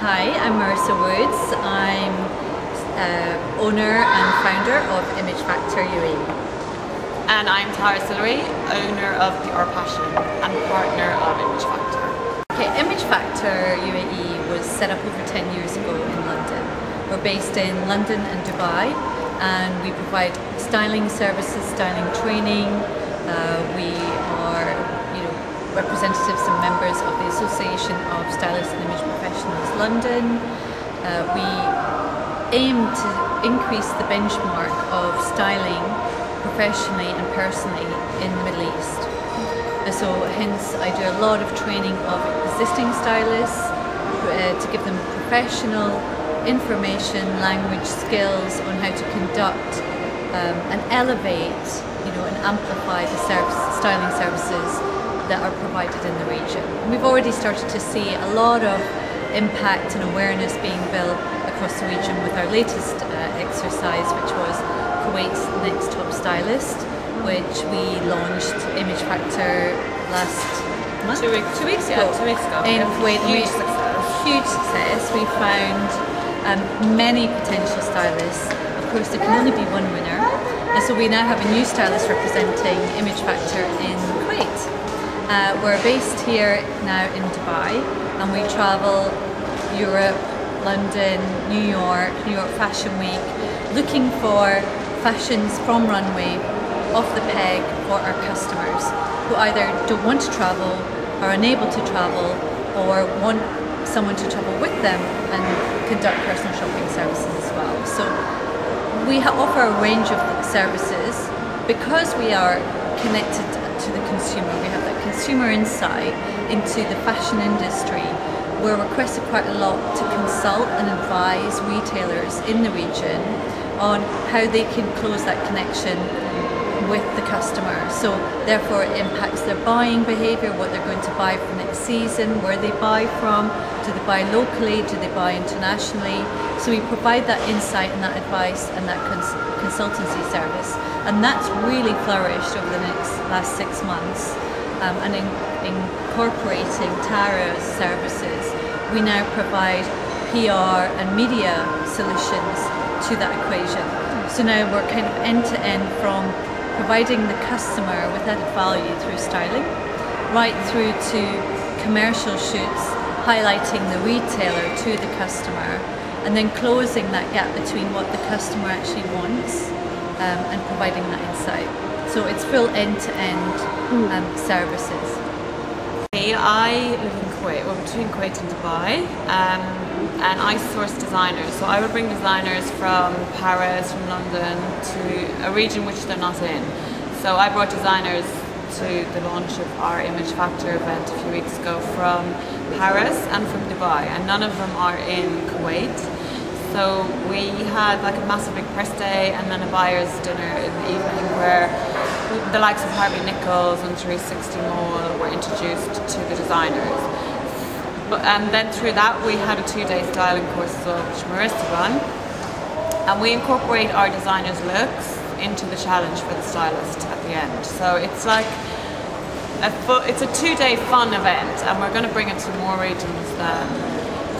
Hi, I'm Marrisa Woods. I'm owner and founder of Image Factor UAE. And I'm Tara Sillery, owner of Our Passion and partner of Image Factor. Okay, Image Factor UAE was set up over 10 years ago in London. We're based in London and Dubai, and we provide styling services, styling training. We are representatives and members of the Association of Stylists and Image Professionals London. We aim to increase the benchmark of styling professionally and personally in the Middle East. So hence I do a lot of training of existing stylists to give them professional information, language, skills on how to conduct and elevate, and amplify the styling services that are provided in the region. We've already started to see a lot of impact and awareness being built across the region with our latest exercise, which was Kuwait's Next Top Stylist, which we launched Image Factor last month? 2 weeks ago. In Kuwait. Huge success. Huge success. We found many potential stylists. Of course, there can only be one winner. And so we now have a new stylist representing Image Factor in Kuwait. We're based here now in Dubai, and we travel Europe, London, New York Fashion Week, looking for fashions from runway, off the peg for our customers who either don't want to travel, are unable to travel, or want someone to travel with them and conduct personal shopping services as well. So we offer a range of services because we are connected to the consumer. We have that consumer insight into the fashion industry. We're requested quite a lot to consult and advise retailers in the region on how they can close that connection with the customer. So therefore it impacts their buying behaviour, what they're going to buy for next season, where they buy from, do they buy locally, do they buy internationally. So we provide that insight and that advice and that consultancy service, and that's really flourished over the last 6 months. And incorporating Tara's services, we now provide PR and media solutions to that equation. So now we're kind of end-to-end from providing the customer with added value through styling, right through to commercial shoots, highlighting the retailer to the customer, and then closing that gap between what the customer actually wants and providing that insight. So it's full end-to-end services. I live in Kuwait, well, between Kuwait and Dubai, and I source designers. So I would bring designers from Paris, from London, to a region which they're not in. So I brought designers to the launch of our Image Factor event a few weeks ago from Paris and from Dubai, and none of them are in Kuwait. So we had like a massive big press day and then a buyer's dinner in the evening where the likes of Harvey Nichols and 360 Mall were introduced to the designers. And then through that we had a 2-day styling course as well, which Marrisa run. And we incorporate our designers' looks into the challenge for the stylist at the end. So it's like it's a 2-day fun event, and we're going to bring it to more regions than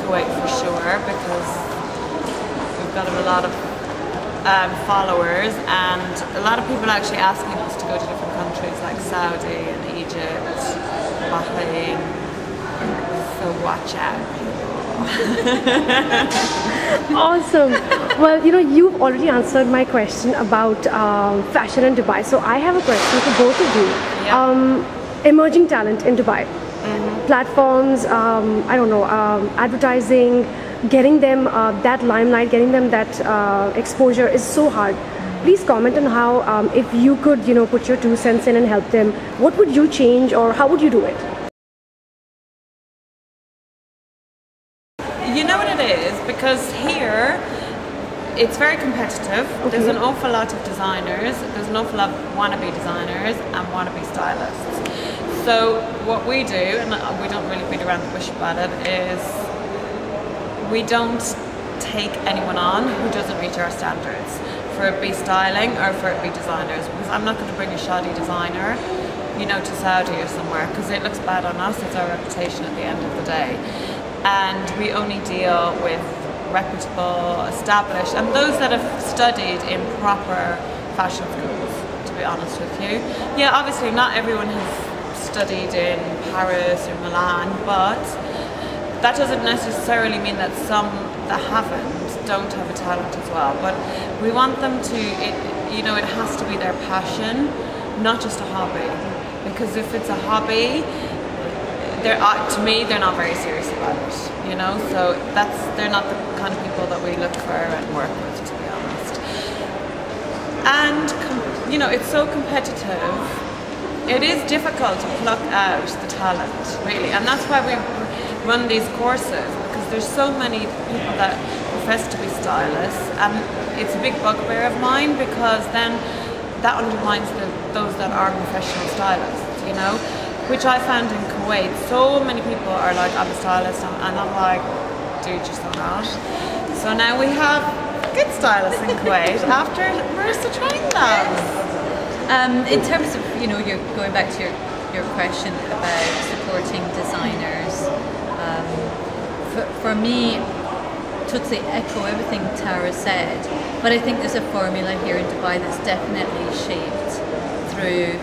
Kuwait for sure, because we've got a lot of followers, and a lot of people actually asking us to go to different countries like Saudi and Egypt, Bahrain, so watch out. Awesome. Well, you've already answered my question about fashion in Dubai, so I have a question for both of you. Yeah. Emerging talent in Dubai, platforms, I don't know, advertising, getting them that limelight, getting them that exposure is so hard. Please comment on how, if you could, put your 2 cents in and help them, what would you change or how would you do it? You know what it is? Because here, it's very competitive. Okay. There's an awful lot of designers, there's an awful lot of wannabe designers and wannabe stylists. So what we do, and we don't really beat around the bush about it, is we don't take anyone on who doesn't reach our standards, for it be styling or for it be designers, because I'm not going to bring a shoddy designer, to Saudi or somewhere, because it looks bad on us. It's our reputation at the end of the day. and we only deal with reputable, established, and those that have studied in proper fashion schools, to be honest with you. Yeah, obviously not everyone has studied in Paris or Milan, but that doesn't necessarily mean that some that haven't don't have a talent as well. But we want them to, it has to be their passion, not just a hobby. Because if it's a hobby, to me, they're not very serious about it, so they're not the kind of people that we look for and work with, to be honest. And it's so competitive. It is difficult to pluck out the talent, really, and that's why we run these courses, because there's so many people that profess to be stylists, and it's a big bugbear of mine, because then that undermines those that are professional stylists, which I found in Kuwait. So many people are like, I'm a stylist, and I'm like, dude, you're so not. So now we have good stylists in Kuwait after Marrisa trained them. In terms of, you're going back to your question about supporting designers, for me, totally echo everything Tara said, but I think there's a formula here in Dubai that's definitely shaped through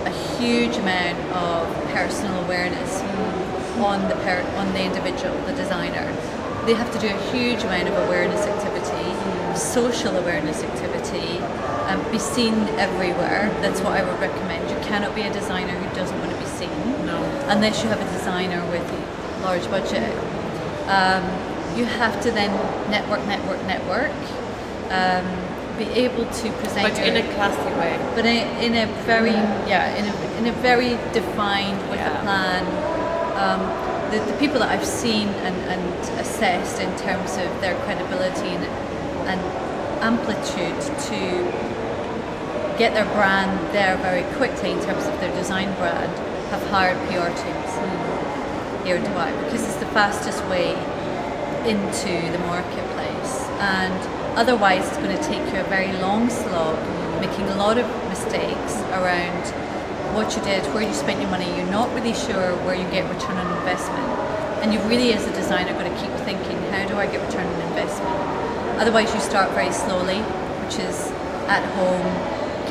a huge amount of personal awareness on the individual, the designer. They have to do a huge amount of awareness activity, social awareness activity, be seen everywhere. That's what I would recommend. You cannot be a designer who doesn't want to be seen, unless you have a designer with a large budget. You have to then network, be able to present, but in a classy way. But in a very in a very defined with a plan. The people that I've seen and assessed in terms of their credibility and amplitude to get their brand there very quickly in terms of their design brand have hired PR teams here in Dubai, because it's the fastest way into the marketplace, and otherwise it's going to take you a very long slog, making a lot of mistakes around what you did, where you spent your money. You're not really sure where you get return on investment, and you really, as a designer, got to keep thinking, how do I get return on investment? Otherwise you start very slowly, which is at home,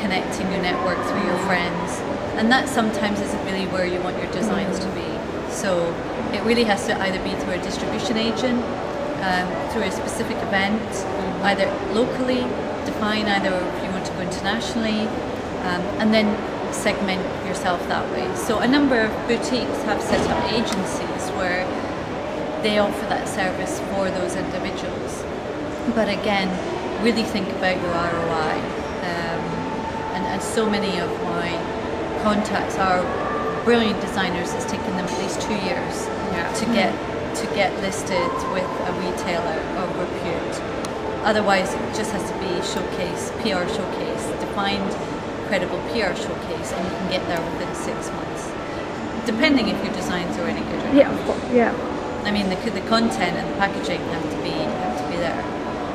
connecting your network through your friends, and that sometimes isn't really where you want your designs to be. So it really has to either be through a distribution agent, through a specific event, either locally, define either if you want to go internationally, and then segment yourself that way. So a number of boutiques have set up agencies where they offer that service for those individuals. But again, really think about your ROI. And so many of my contacts are brilliant designers. It's taken them at least 2 years to get listed with a retailer of repute. Otherwise, it just has to be PR showcase, defined, credible PR showcase, and you can get there within 6 months, depending if your designs are any good or not. Yeah, of course. Yeah. I mean, the content and the packaging have to be there.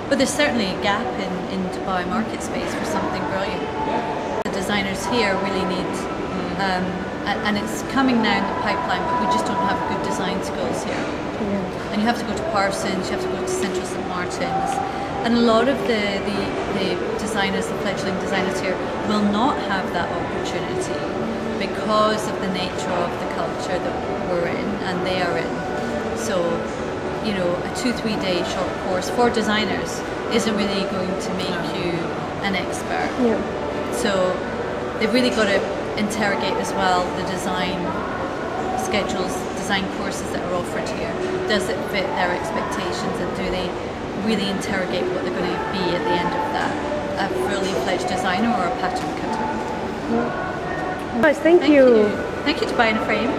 But there's certainly a gap in Dubai market space for something brilliant. The designers here really need. And it's coming now in the pipeline, but we just don't have good design skills here. Yeah. And you have to go to Parsons, you have to go to Central St. Martin's, and a lot of the designers, the fledgling designers here, will not have that opportunity because of the nature of the culture that we're in and they are in. So, a 2-3 day short course for designers isn't really going to make you an expert. Yeah. So they've really got to interrogate as well the design schedules, design courses that are offered here. Does it fit their expectations, and do they really interrogate what they're going to be at the end of that? A fully fledged designer or a pattern cutter? Nice, thank you. Thank you to Buy in a Frame.